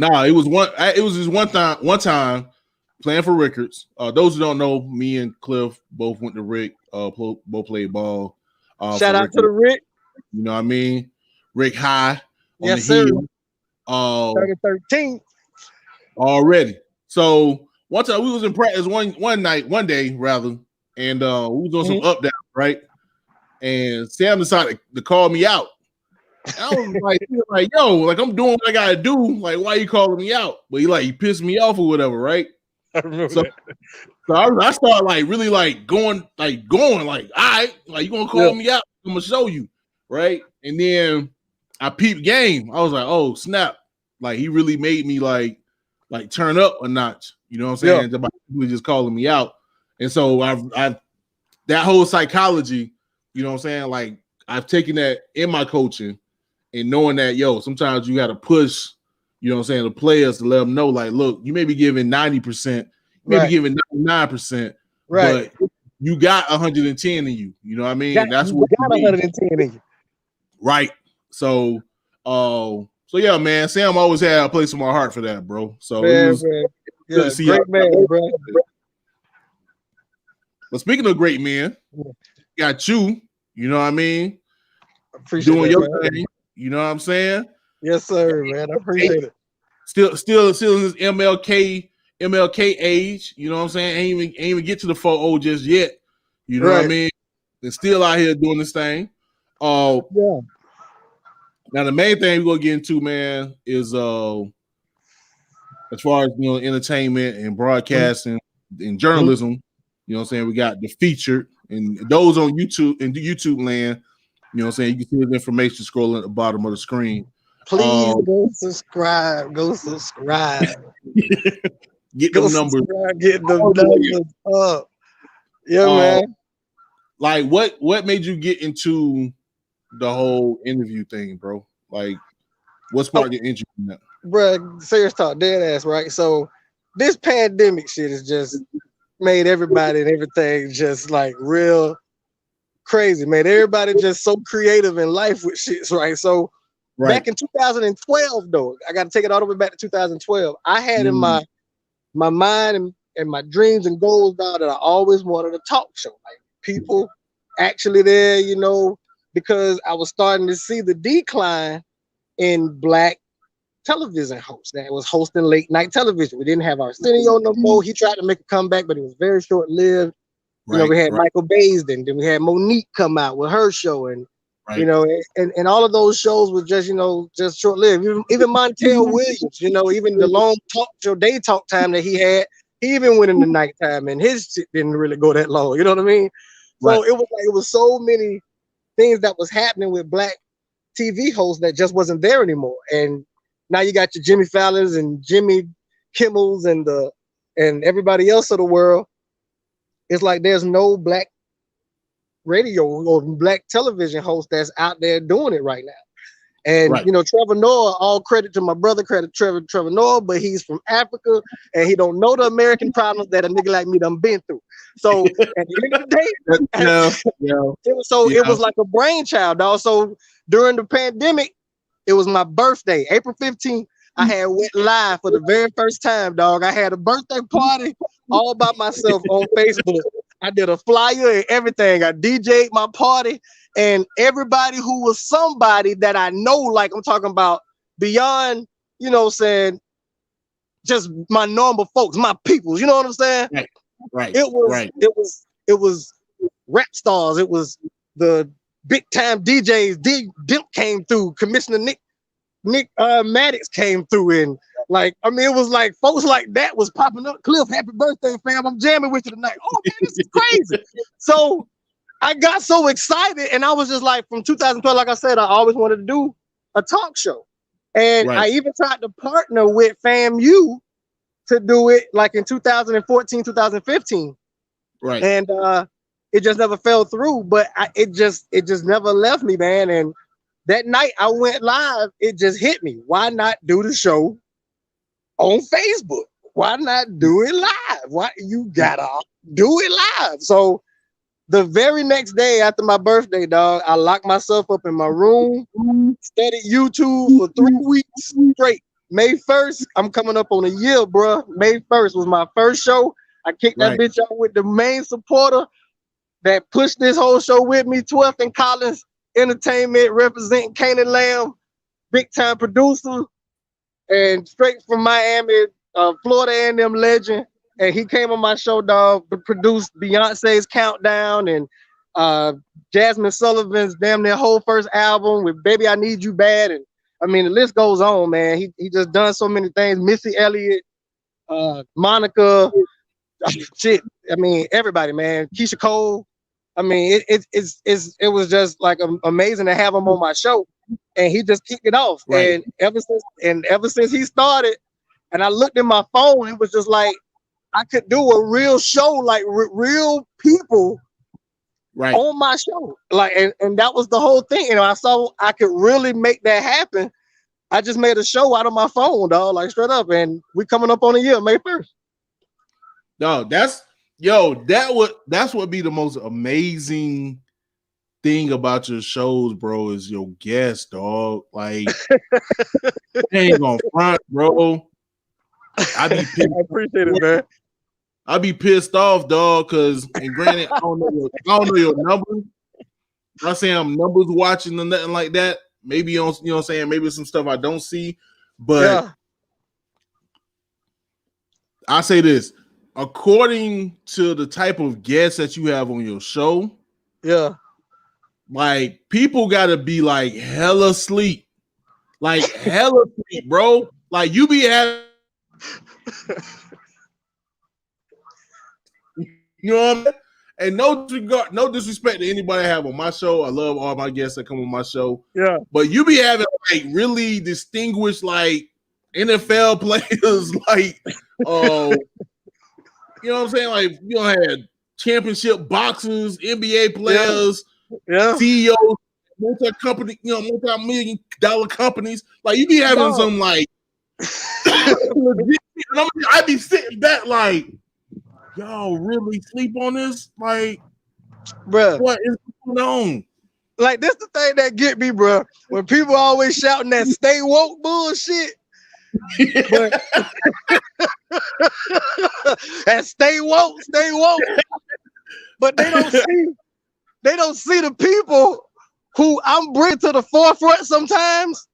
it was just one time playing for Rickards. Those who don't know, me and Cliff both went to Rick, both played ball. Shout out to the Rick. You know what I mean? Rick High on yes, the hill. 30-13 already. So one time we was in practice one day, and we was on some up down, right? And Sam decided to call me out. And I was like, yo, like I'm doing what I gotta do. Like, why you calling me out? But he pissed me off or whatever, right? I remember So, that. so I started like really going, all right, like you gonna call me out? I'm gonna show you, right? And then I peeped game. I was like, oh snap! Like he really made me like turn up a notch. You know what I'm saying? About people just calling me out. And so I've that whole psychology, you know what I'm saying? Like I've taken that in my coaching and knowing that, sometimes you got to push, you know what I'm saying, the players to let them know, like, look, you may be giving 90%, you may be giving 99%, but you got 110 in you. You know what I mean? That's what got 110 in you. Right. So, yeah, man, Sam always had a place in my heart for that, bro. So it was good to see great man, bro. But speaking of great men, got you. You know what I mean? Appreciate doing that, your thing. You know what I'm saying? Yes, sir, man. I appreciate it. Still in this MLK age. You know what I'm saying? Ain't even get to the 4-0 just yet. You know what I mean? They're still out here doing this thing. Now the main thing we're gonna get into, man, is as far as entertainment and broadcasting and journalism. You know what I'm saying? We got the featured, and those on YouTube and YouTube land. You know what I'm saying? You can see the information scrolling at the bottom of the screen. Please go subscribe. Go subscribe. Get them numbers. Get the numbers up. Yeah, man. Like what made you get into the whole interview thing, bro? Like what sparked your interest in that? Bro, serious talk, dead ass, right? So this pandemic shit has just made everybody and everything just like real crazy, man. Everybody just so creative in life with shit, right? So back in 2012, though, I got to take it all the way back to 2012. I had in my mind and my dreams and goals, dog, that I always wanted a talk show, like people actually there, because I was starting to see the decline in Black television hosts that was hosting late night television. We didn't have Arsenio no more. He tried to make a comeback, but it was very short lived. We had Michael Baisden, then we had Monique come out with her show, and and all of those shows were just just short lived. Even Montel Williams, even the long talk show, day talk time that he had, he even went in the nighttime, and his shit didn't really go that long. You know what I mean? So it was so many things that was happening with Black TV hosts that just wasn't there anymore. And now you got your Jimmy Fallons and Jimmy Kimmels and everybody else of the world. It's like there's no Black radio or Black television host that's out there doing it right now. And Trevor Noah, all credit to my brother, credit Trevor Noah, but he's from Africa and he don't know the American problems that a nigga like me done been through. So at the end of the day, it was like a brainchild, dog. So during the pandemic, it was my birthday, April 15th. I had went live for the very first time, dog. I had a birthday party all by myself on Facebook. I did a flyer and everything. I DJ'd my party, and everybody who was somebody that I know, like I'm talking about beyond, saying just my normal folks, my peoples, you know what I'm saying? Right. It was rap stars. It was the big time DJs. Dimp came through. Commissioner Nick Maddox came through, and it was like folks like that was popping up. Cliff, happy birthday, fam! I'm jamming with you tonight. Oh man, this is crazy. So I got so excited, and I was just like, from 2012, like I said, I always wanted to do a talk show, and I even tried to partner with FAMU to do it, like in 2014, 2015. Right. And it just never fell through, but it just never left me, man. And that night I went live, it just hit me. Why not do the show on Facebook? Why not do it live? Why you gotta do it live? So the very next day after my birthday, dog, I locked myself up in my room, studied YouTube for 3 weeks straight. May 1st, I'm coming up on a year, bro. May 1st was my first show. I kicked that bitch out with the main supporter that pushed this whole show with me, 12th and Collins Entertainment, representing Canaan Lamb, big time producer, and straight from Miami, Florida A&M legend, and he came on my show, dog, to produce Beyonce's Countdown and Jasmine Sullivan's damn near whole first album with Baby I Need You Bad. And I mean, the list goes on, man. He just done so many things. Missy Elliott, Monica, shit. I mean, everybody, man. Keisha Cole. I mean, it was just like amazing to have him on my show, and he just kicked it off. Right. And ever since he started, and I looked at my phone, it was just like I could do a real show, like real people Right. on my show. Like, and that was the whole thing. You know, I saw I could really make that happen. I just made a show out of my phone, dog, like straight up. And we coming up on a year, May 1st. No, that's what be the most amazing thing about your shows, bro, is your guests, dog. Like, they ain't gonna front, bro. I appreciate it, man. I be pissed off, dog, because, and granted, I don't know your numbers. I'm not saying I'm numbers watching or nothing like that. Maybe on, you know what I'm saying, maybe some stuff I don't see, but yeah. I say this, according to the type of guests that you have on your show, yeah, like people gotta be like hella sleep, like hella sleep, bro. Like you be having, you know what I mean? And no disrespect to anybody I have on my show. I love all my guests that come on my show. Yeah. But you be having like really distinguished like NFL players, like you know what I'm saying? Like you had championship boxers, NBA players, CEOs, multi-million dollar companies. Like you be having some like legit, and I be sitting back like, y'all really sleep on this? Like, bro, what is going on? Like, this the thing that get me, bro. When people always shouting that stay woke bullshit, but and stay woke. But they don't see the people who I'm bringing to the forefront sometimes,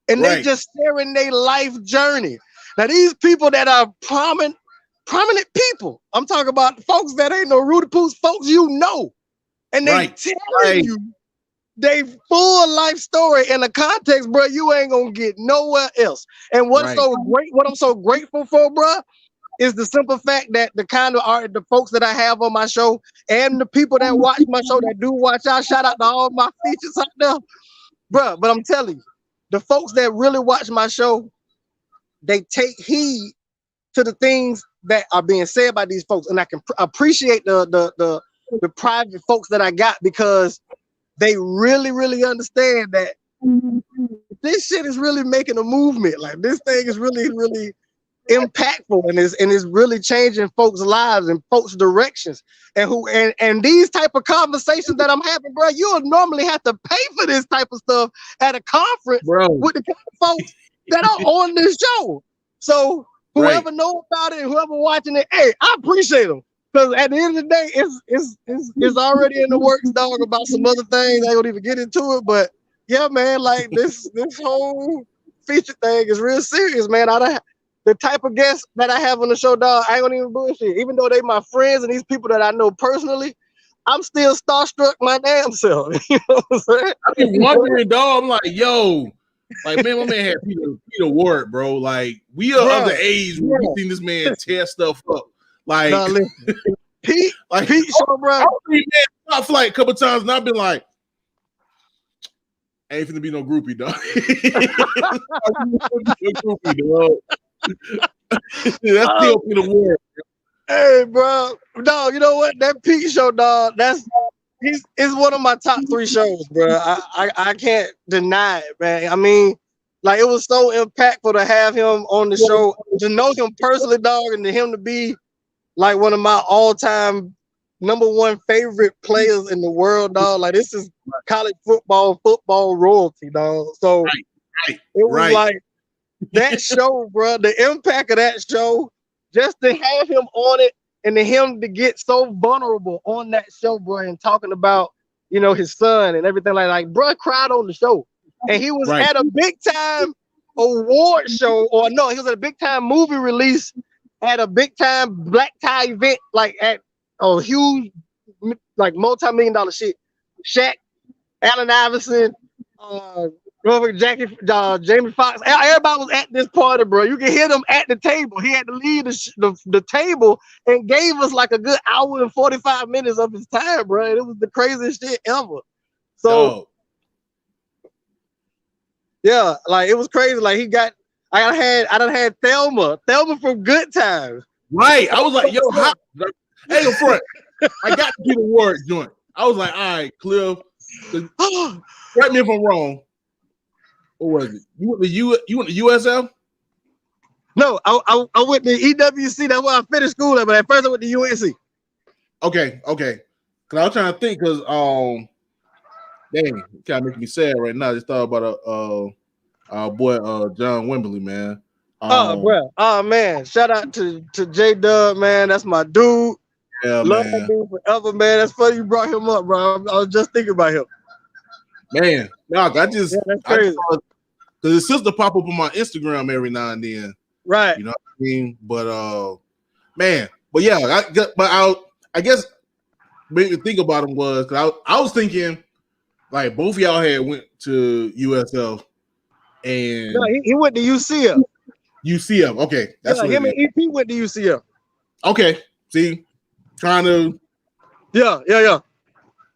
and they just sharing their life journey. Now, these people that are prominent people. I'm talking about folks that ain't no Rudy Poos, folks you know. And they telling you they full life story in the context, bro, you ain't gonna get nowhere else. And what's so great, what I'm so grateful for, bro, is the simple fact that the kind of art, the folks that I have on my show and the people that watch my show, that do watch out, shout out to all my features out there, bro. But I'm telling you, the folks that really watch my show, they take heed to the things that are being said by these folks, and I can appreciate the private folks that I got, because they really understand that this shit is really making a movement. Like, this thing is really impactful, and is really changing folks' lives and folks' directions. And these type of conversations that I'm having, bro, you'll normally have to pay for this type of stuff at a conference, bro, with the kind of folks that are on this show. So whoever know about it, whoever watching it, hey, I appreciate them. Because at the end of the day, it's already in the works, dog, about some other things. I don't even get into it. But yeah, man, like this whole feature thing is real serious, man. The type of guests that I have on the show, dog, I ain't gonna even bullshit. Even though they my friends and these people that I know personally, I'm still starstruck my damn self. You know what I'm saying? I be wondering, dog. I'm like, yo, like, man, my man had Peter Ward, bro. Like, we are of the age where we seen this man tear stuff up. Like, Pete show, bro. I've seen man stop flight a couple times, and I've been like, ain't finna be no groupie, dog. That's still Peter Ward. Hey, bro, dog. You know what? That Pete show, dog. It's one of my top 3 shows, bro. I can't deny it, man. I mean, like, it was so impactful to have him on the show, to know him personally, dog, and to him to be like one of my all-time #1 favorite players in the world, dog. Like, this is college football royalty, dog. So it was like that show, bro. The impact of that show, just to have him on it, and to him to get so vulnerable on that show, bro, and talking about, you know, his son and everything like bro cried on the show, and he was at a big time award show, or no, he was at a big time movie release at a big time black tie event, like at a huge, like multi-million-dollar shit. Shaq, Allen Iverson, Robert Jackie, Jamie Foxx, everybody was at this party, bro. You can hear them at the table. He had to leave the table and gave us like a good hour and 45 minutes of his time, bro. And it was the craziest shit ever. So, yeah, like it was crazy. Like I done had Thelma from Good Times. Right. I was like, yo, hey, up front. I got to do the word joint. I was like, all right, Cliff. Correct me if I'm wrong. What was it? You went to USF? No, I went to EWC. That's where I finished school at, but at first I went to UNC. Okay. Cause I was trying to think, cause dang, it kind of making me sad right now. I just thought about our boy John Wembley, man. Bro. Oh man. Shout out to J Dub, man. That's my dude. Yeah, Love man. that dude forever, man. That's funny you brought him up, bro. I was just thinking about him. Man, no, that's crazy. Because his sister pop up on my Instagram every now and then. Right. You know what I mean? But man, but yeah, I guess made me think about him was because I was thinking like both of y'all had went to USF and no, he went to UCF. UCF, okay. That's what him and EP went to UCF. Okay, see, trying to yeah.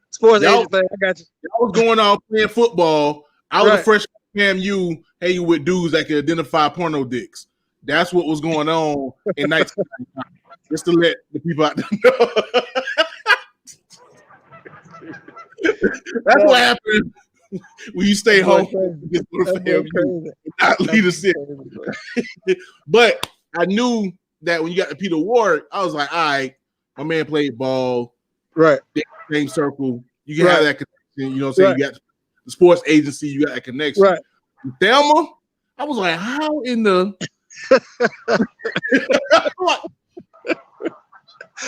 Sports agent thing, I got you. I was going out playing football. I was a freshman at FAMU hanging with dudes that could identify porno dicks. That's what was going on in 1995. Just to let the people out there know. That's what happened when you stay home. Not leadership. But I knew that when you got to Peter Ward, I was like, all right, my man played ball. Right. Same circle. You can have that connection. You know what I'm saying? You got the sports agency, you got that connection. Right. With Thelma, I was like, how in the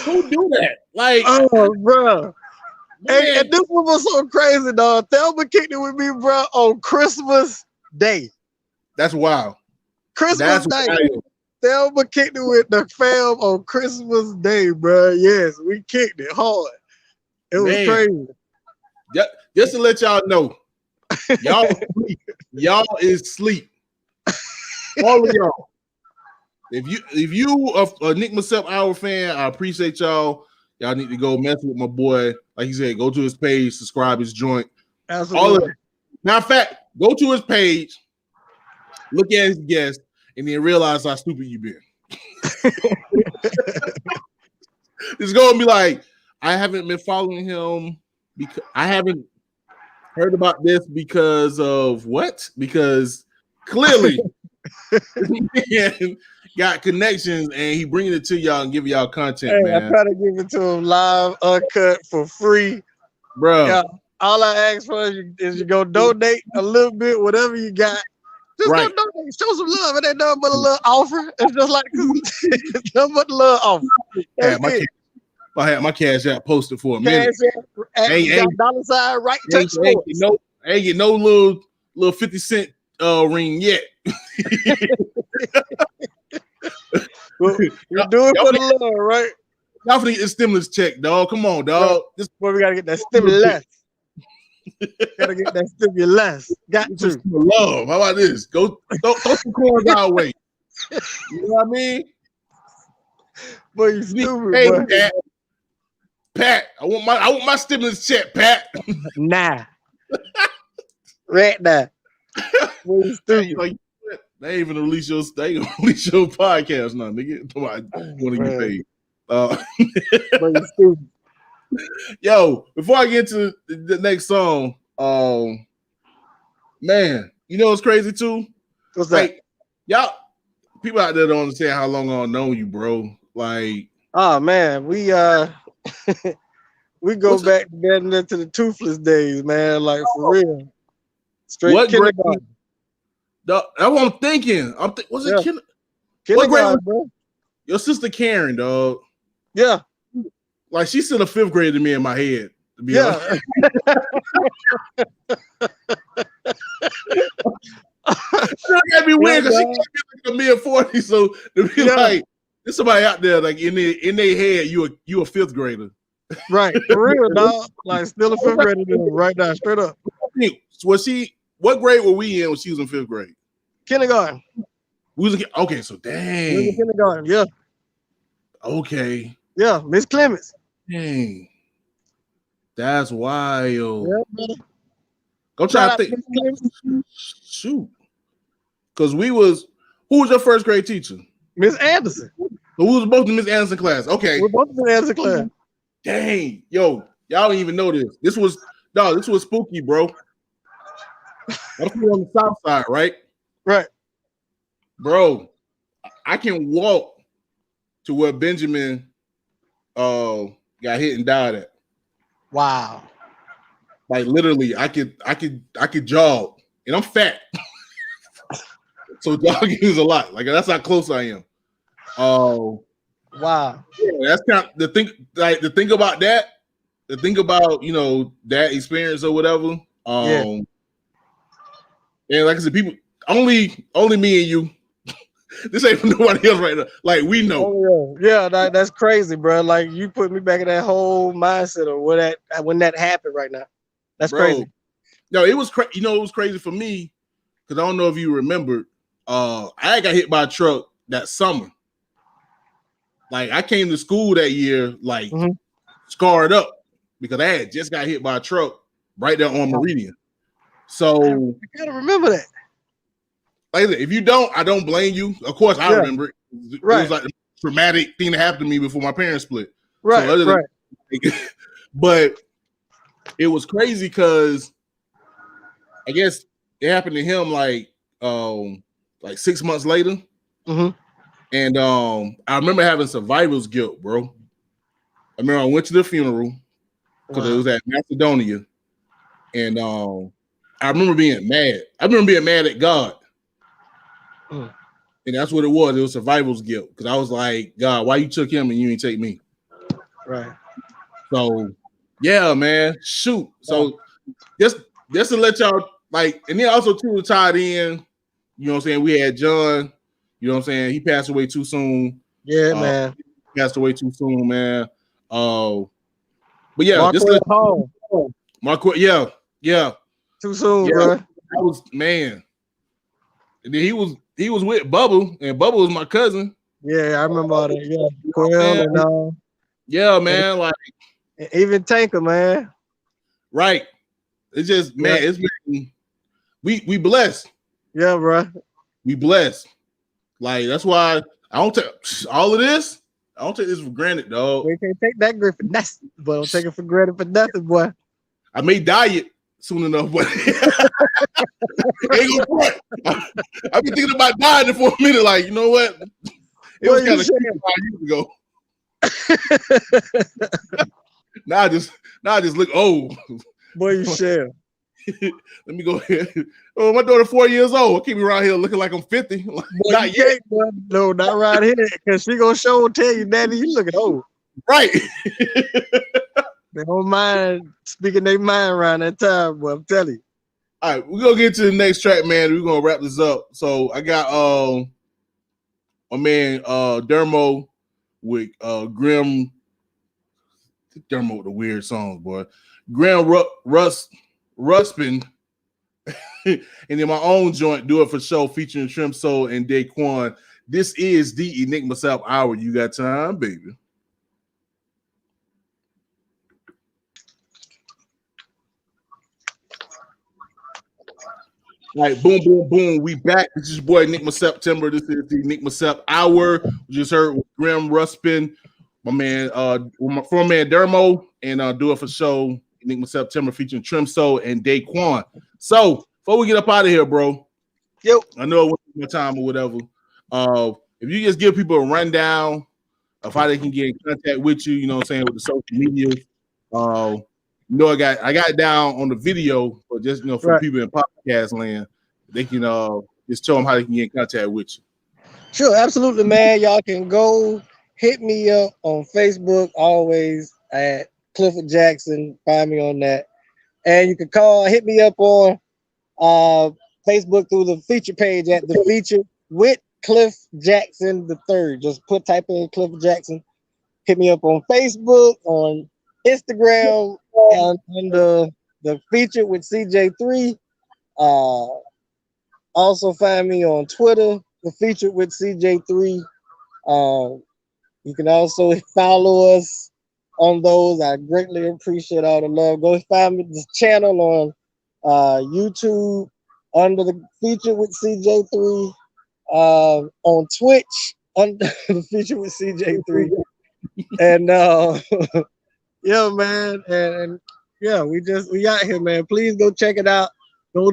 who do that? Like, oh, bro. And this one was so crazy, dog. Thelma kicked it with me, bro, on Christmas Day. That's wild. Christmas Day. Wild. Thelma kicked it with the fam on Christmas Day, bro. Yes, we kicked it hard. It was crazy. Just to let y'all know, y'all is sleep. All of y'all. If you a Nick Myself Hour fan, I appreciate y'all. Y'all need to go mess with my boy. Like he said, go to his page, subscribe his joint. Absolutely. All of it. Matter of fact, go to his page, look at his guest, and then realize how stupid you been. It's gonna be like, I haven't been following him because I haven't heard about this because of what? Because clearly this man got connections and he bringing it to y'all and giving y'all content, man. I try to give it to him live, uncut, for free. Bro. Yeah, all I ask for is you go donate a little bit, whatever you got. Just go donate, show some love. It ain't nothing but a little offer. It's just like it's nothing but a little offer. I had my cash app posted for a minute. Ain't dollar sign right touch sports. Ain't get no little 50 cent ring yet. Well, you do it for the love, right? Y'all finna get the stimulus check, dog. Come on, dog. This boy, we gotta get that stimulus. Gotta get that stimulus. Got to love. How about this? Go throw some coins our way. You know what I mean? Boy, you stupid, hey, boy. Pat, I want my stimulus check, Pat. Nah. Right now. Boy, you stupid. Like, they ain't even release your podcast now, nigga. You want to get paid. Boy, you stupid. Yo, before I get to the next song, man, you know what's crazy too? What's that? Like, y'all, people out there don't understand how long I've known you, bro. Like, oh man, we we go back to the Toothless days, man. Like for real. Straight kindergarten. That's what I'm thinking. Was it kindergarten, bro? Your sister Karen, dog. Yeah. Like she's still a fifth grade to me in my head. To be honest. It's gotta be weird because she can't be like a mid-40s. So to be like, there's somebody out there like in their head, you a fifth grader. Right, for real, dog. Like still a fifth grader right now, straight up. What grade were we in when she was in fifth grade? Kindergarten. Okay, so dang. We was in kindergarten, yeah. Okay. Yeah, Miss Clements. Dang. That's wild. Yeah, brother. Go try to think. Shoot. Because who was your first grade teacher? Miss Anderson. So we was both in Miss Anderson class. Okay. We're both in Miss Anderson class. Dang. Yo, y'all don't even know this. This was spooky, bro. I'm on the south side, right? Right. Bro, I can walk to where Benjamin got hit and died at. Wow. Like literally, I could jog, and I'm fat. So jogging is a lot. Like that's how close I am. Oh, wow. Yeah, that's kind of the thing. Like the thing about that, the thing about that experience or whatever. And like I said, people only me and you. This ain't for nobody else right now. Like we know. Oh, yeah, that's crazy, bro. Like you put me back in that whole mindset of when that happened right now. That's crazy. No, it was crazy. It was crazy for me because I don't know if you remember. I got hit by a truck that summer. Like I came to school that year, like scarred up because I had just got hit by a truck right there on Meridian. So I gotta remember that. Like if you don't, I don't blame you. Of course, I remember it. It was like a traumatic thing that happened to me before my parents split. Right, so but it was crazy because I guess it happened to him like 6 months later. And I remember having survivor's guilt, bro. I remember I went to the funeral because it was at Macedonia, and I remember being mad. I remember being mad at God. And that's what it was. It was survival's guilt because I was like, God, why you took him and you didn't take me? Right. So, yeah, man, shoot. So, just to let y'all like, and then also too to tie it in. You know what I'm saying? We had John. You know what I'm saying? He passed away too soon. Yeah, man. He passed away too soon, man. But yeah, Marquette just Hall. Marquette, yeah. Too soon, bro. That was man. And then he was with Bubba, and Bubba was my cousin. Yeah, I remember all that. Yeah, Quell and yeah, man. Like even Tanker, man. Right. It's just man. It's been we blessed. Yeah, bro. We blessed. Like that's why I don't take all of this. I don't take this for granted, dog. We can't take that for nothing, but don't take it for granted for nothing, boy. I may diet soon enough, but ain't gonna I've been thinking about dying for a minute. Like, you know what? It was kind of 5 years ago. Now I just look old. Boy, you share. Let me go ahead. Oh, my daughter 4 years old. Keep me around here looking like I'm 50. Like, not yet. No, not right here. Because she gonna tell you, Daddy, you looking old. Right. They don't mind speaking their mind around that time, but I'm telling you. All right, we're gonna get to the next track, man. We're gonna wrap this up. So I got my man Dermo with Grim. Dermo with the weird songs, boy. Grim Ruspin. And then my own joint, Do It For Show, featuring Trim Soul and Daquan. This is the Enigma South Hour. You got time, baby. All right, boom, boom, boom. We back. This is your boy Enigma September. This is the Enigma Sep Hour. We just heard Grim Ruspin, my man, my former man Dermo, and Do It For Show, Enigma September, featuring Trim Soul and Daquan. So before we get up out of here, bro. Yep. I know it wasn't my time or whatever. If you just give people a rundown of how they can get in contact with you, you know what I'm saying, with the social media. I got it down on the video, but just for people in podcast land, they can just tell them how they can get in contact with you. Sure, absolutely, man. Y'all can go hit me up on Facebook, always at Clifford Jackson. Find me on that. And you can hit me up on Facebook through the feature page at The Feature with Cliff Jackson III. Just type in Cliff Jackson. Hit me up on Facebook, on Instagram, and on the feature with CJ3. Also find me on Twitter, the feature with CJ3. You can also follow us on those. I greatly appreciate all the love. Go find me this channel on YouTube under the feature with CJ3. On Twitch under the feature with CJ3. And yeah, man, and yeah, we out here, man. Please go check it out. Go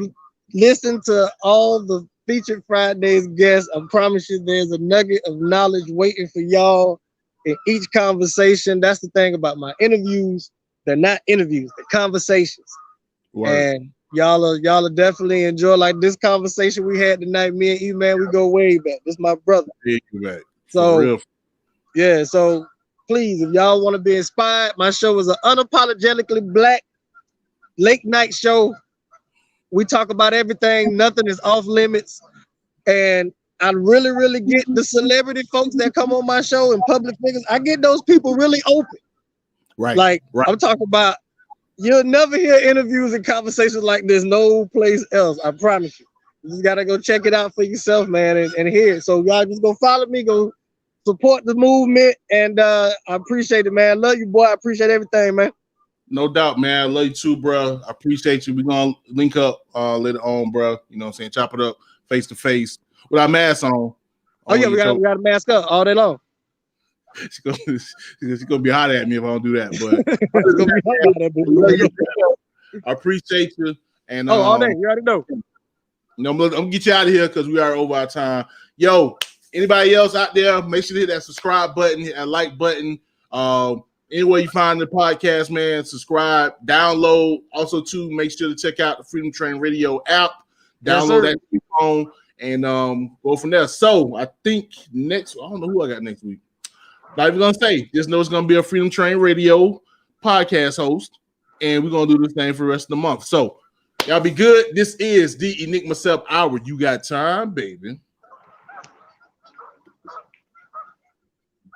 listen to all the Featured Fridays guests. I promise you, there's a nugget of knowledge waiting for y'all in each conversation. That's the thing about my interviews. They're not interviews, they're conversations. Wow. And y'all are definitely enjoy like this conversation we had tonight. Me and E-Man, we go way back. This is my brother. Back. So yeah, so please, if y'all want to be inspired, my show is an unapologetically black late night show. We talk about everything. Nothing is off limits. And I really, really get the celebrity folks that come on my show and public figures. I get those people really open. Right. Like right. I'm talking about, you'll never hear interviews and conversations like this no place else. I promise you. You just gotta go check it out for yourself, man, and hear it. So y'all just go follow me, go support the movement, and I appreciate it, man. Love you, boy. I appreciate everything, man. No doubt, man. I love you too, bro. I appreciate you. We're gonna link up later on, bro. You know what I'm saying? Chop it up face to face with our masks on. Oh yeah, we got to mask up all day long. She's gonna be hot at me if I don't do that, but I appreciate you. And all day, you already know. I'm gonna get you out of here because we are over our time. Yo, anybody else out there, make sure to hit that subscribe button, hit that like button. Anywhere you find the podcast, man, subscribe, download. Also, too, make sure to check out the Freedom Train Radio app. Download that to your phone and go from there. So I think I don't know who I got next week. Not even gonna say. Just know it's gonna be a Freedom Train Radio podcast host, and we're gonna do this thing for the rest of the month. So y'all be good. This is the Enigma Sub Hour. You got time, baby.